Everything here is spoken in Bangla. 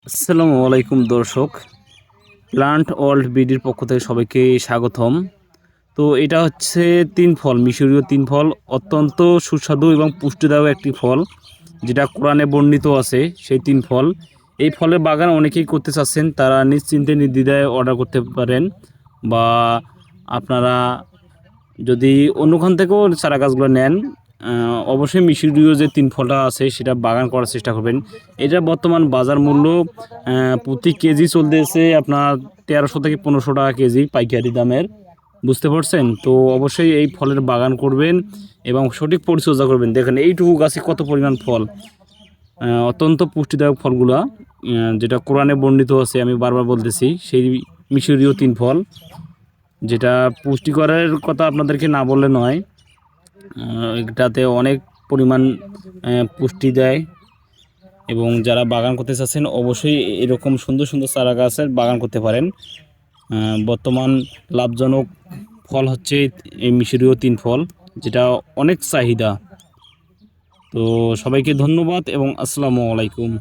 আসসালামু আলাইকুম দর্শক, প্লান্ট ওয়ার্ল্ড বিডির পক্ষ থেকে সবাইকে স্বাগতম। তো এটা হচ্ছে তিন ফল, মিশরীয় তিন ফল, অত্যন্ত সুস্বাদু এবং পুষ্টিদায়ক একটি ফল, যেটা কোরআনে বর্ণিত আছে। সেই তিন ফল, এই ফলের বাগান অনেকেই করতে চাচ্ছেন, তারা নিশ্চিন্তে নির্দ্বিধায় অর্ডার করতে পারেন, বা আপনারা যদি অন্যখান থেকেও চারা গাছগুলো নেন, অবশ্যই মিশরীয় যে তিন ফলটা আছে সেটা বাগান করার চেষ্টা করবেন। এটা বর্তমান বাজার মূল্য প্রতি কেজি চলতেছে আপনার 1300 থেকে 1500 টাকা কেজি পাইকারি দামের, বুঝতে পারছেন? তো অবশ্যই এই ফলের বাগান করবেন এবং সঠিক পরিচর্যা করবেন। দেখেন এইটুকু গাছে কত পরিমাণ ফল, অত্যন্ত পুষ্টিদায়ক ফলগুলা, যেটা কোরআনে বর্ণিত আছে, আমি বারবার বলতেছি, সেই মিশরীয় তিন ফল, যেটা পুষ্টিকরের কথা আপনাদেরকে না বললে নয়। এটাতে অনেক পরিমাণ পুষ্টি দেয়, এবং যারা বাগান করতে চাচ্ছেন অবশ্যই এরকম সুন্দর সুন্দর চারা গাছের বাগান করতে পারেন। বর্তমান লাভজনক ফল হচ্ছে এই মিশরীয় তিন ফল, যেটা অনেক চাহিদা। তো সবাইকে ধন্যবাদ এবং আসসালামু আলাইকুম।